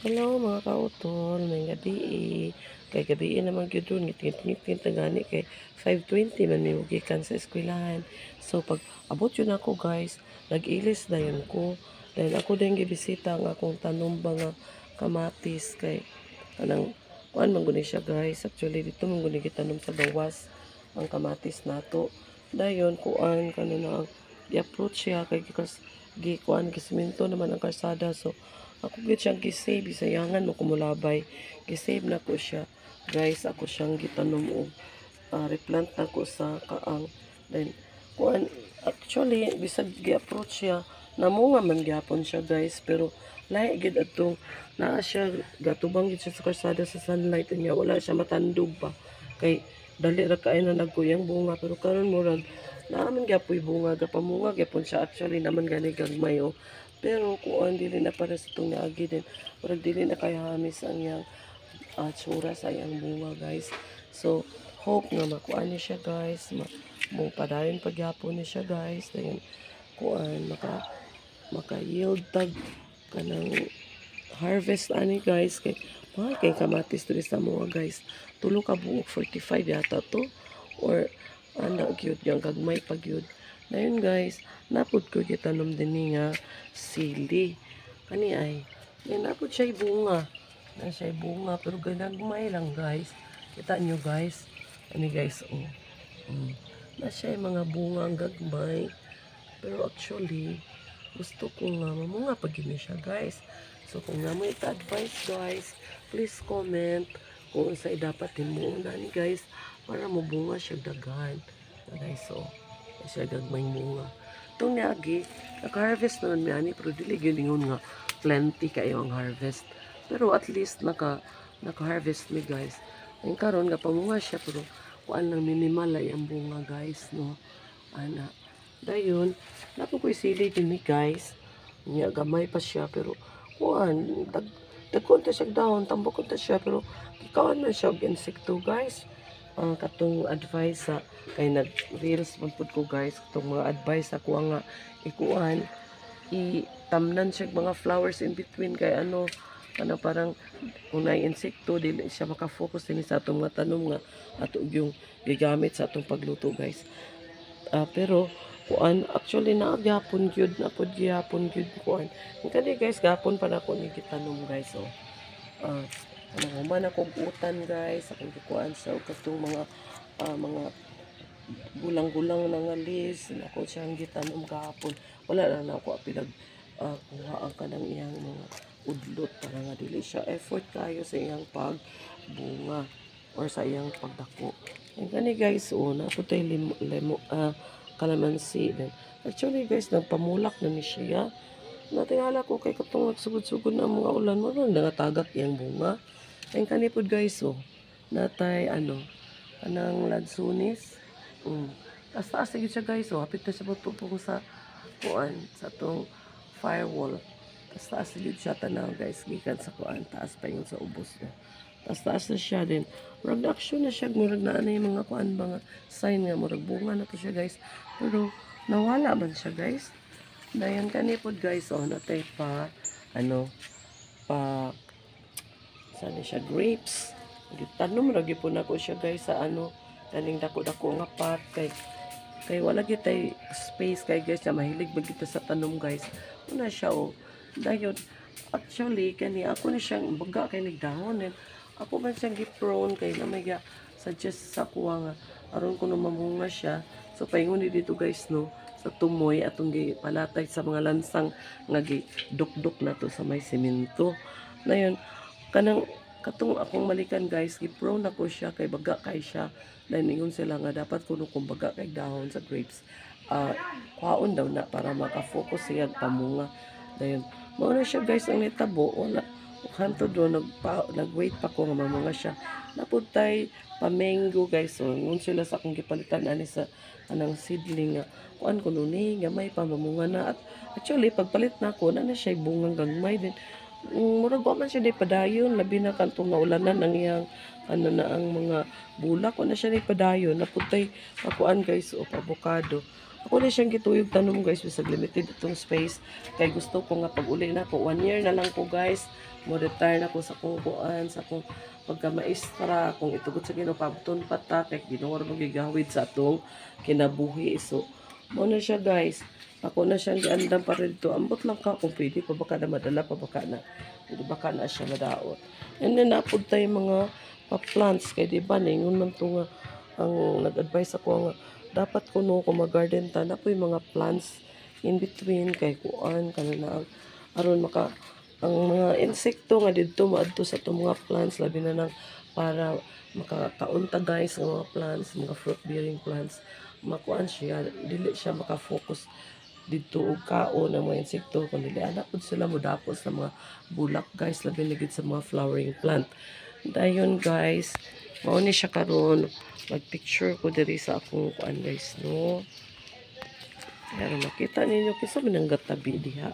Hello mga kautol, may gabi kay gabi naman gyud ron ngit-ngit gani kay 5:20 man mi gikan sa eskwelahan. So pag abot yun ako guys, nag-ilis dayon ko. Dahil ako din gibisita ang akong tanom ba nga kamatis kay kanang kuan man guni siya guys. Actually dito man guni gitanom sa gawas ang kamatis nato. Dayon kuan kanina ang i-approach siya kay kuan gisemento naman ang kalsada. So ako gid siyang gi-save, isayangan mo kumulabay. Gi-save na ko siya. Guys, ako siyang gitanom og replant na ko sa kaang. Then, kuan, actually, bisag gi-approach siya, namunga man gyapon siya guys. Pero, lahi gid atong, naa siya, gatubang gid siya sa karsada sa sunlight. Niya, wala siya matandog pa. Kay, dali ra kaay na nagkuyang bunga. Pero karon murag, naaman gyapoy bunga, gapamunga gyapon siya. Actually, naman gani gagmay oh. Pero kung dili na para sa itong naagi din, parang dili na kaya hamis ang yang tsura sa iyang bunga guys. So, hope nga makuan ni siya guys, mo padayon pagyapon ni siya guys. Then, kuan, maka-yield tag kanang harvest ani guys. Kay kamatis diri sa mga guys. Tulo ka buok 45 yata to. Or, gyud yung gagmay pag yun. Dayon guys, napod ko gitanom din nga sili. Kani ay, napod siya bunga. Na siya bunga, pero ganagmay lang guys. Kita nyo guys. Ani guys, oh. Na siya mga bunga ang gagmay. Pero actually, gusto ko nga mamunga pag yun siya guys. So kung nga mo ita-advise guys, please comment kung sa'y dapat din mo na ni guys para mabunga siya dagan. Guys, so, siya gagmay bunga. Itong niagi, naka-harvest naman may ani, pero dili gilingon nga plenty kayo ang harvest. Pero at least naka-harvest mi guys. Ang karon nga pamunga siya, pero kuan lang minimal ay ang bunga guys, no? Ana. Dayon, napo ko sili din mi guys. Niya gamay pa siya, pero kuan, dagkon ta siya dahon, tambok ta siya, pero gikaon man siya og insekto guys. Katong advice sa kay nag-reels man pud ko guys, katong mga advice ako nga ikuan itamnan siya mga flowers in between kay ano parang kung na insekto dili siya maka-focus din sa atong mga tanom nga ato yung gigamit sa atong pagluto guys. Pero kuan actually naagyapon gyud napod gyapon gyud kuan kani guys gapon pa nako ni gitanom guys oh. Ano man akong utan guys, akong gikuan sa katong mga gulang-gulang na nga list, ako siyang gitanom gahapon. Wala na ako pilag kuha ang kanang iyang mga udlot para nga dili siya effort kayo sa iyang pagbunga or sa iyang pagdako. And kani guys, na po tayo kalamansi. Actually guys, nagpamulak na ni siya. Natingala ko kay katong nagsugod-sugod na mga ulan mo ron nangatagak iyang bunga. Ang kanipod guys, natay kanang lansunis. Taas-taas sigid siya guys, hapit na siya putupong sa kuan, sa tong firewall. Taas-taas sigid siya tanaw guys, gikan sa kuan, taas pa yung sa ubos na. Taas-taas na siya din. Murag na action na siya, murag na yung mga kuan, mga sign nga, murag bunga na to siya guys. Pero nawala man siya guys. Dayon kanipod guys, natay pa, pa sana siya grapes. Tanom ra gyud nako siya guys sa kaning dako-dako nga pot kay wala gyud tay space kay guys ya mahilig ba kita sa tanom guys. Una siya dayon actually kani ako na siyang baga kay nagdahon and ako man siyang gi-prone kay namaya suggest sa kuha nga aron kuno mamunga siya. So paingon dito guys no sa tumoy atong gipalatay sa mga lansang nga gidukdok na to sa may semento. Dayon kanang katong akong malikan guys, gi-prone ako siya kay baga kay siya. Dahil ingon sila nga dapat kuno kung baga kay dahon sa grapes. Kwaon daw na para maka-focus siya pamunga. Dayon, mao na siya guys ang nitabo wala hanto do nag-wait pa ko nga mamunga siya. Napud tay pamengo guys. So, ngun sila sa akong gipalitan ani sa anang seedling nga kuan kuno ni gamay pa mamunga na at actually pagpalit na ko na siya bungang gagmay din. Murag wa man siya di padayon labi na kantong naulanan ang iyang na ang mga bulak na siya di padayon naputay pakuan guys o avocado. Ako na siyang gituyog tanom guys bisag limited itong space kay gusto ko nga pag uli na ko 1 year na lang ko guys mo retire na ko sa kung kuan sa kung pagka-maestra kung itugot sa Ginoo pabton pata kay Ginoo ra magigawid sa atong kinabuhi. So mo na siya guys. Ako na siyang giandam pa rin to. Ambot lang ka kung pwede pa baka na madala pa baka na siya madaot. And then napod tayo mga pa-plants kay di ba ningon man to nga ang nag-advise ako nga dapat kuno ko mag-garden ta na po yung mga plants in between kay kuan kanina aron maka ang mga insekto nga didto maadto sa itong mga plants labi na nang para makakaunta guys ng mga plants, mga fruit bearing plants makuan siya dili siya maka-focus didto og kaon ng mga insekto kun dili ana pud sila modapos sa mga bulak guys labi na gid sa mga flowering plant. Dayon guys, mao ni siya karon mag-picture ko diri sa akong kuan guys no. Pero makita ninyo kinsa man ang gatabi diha.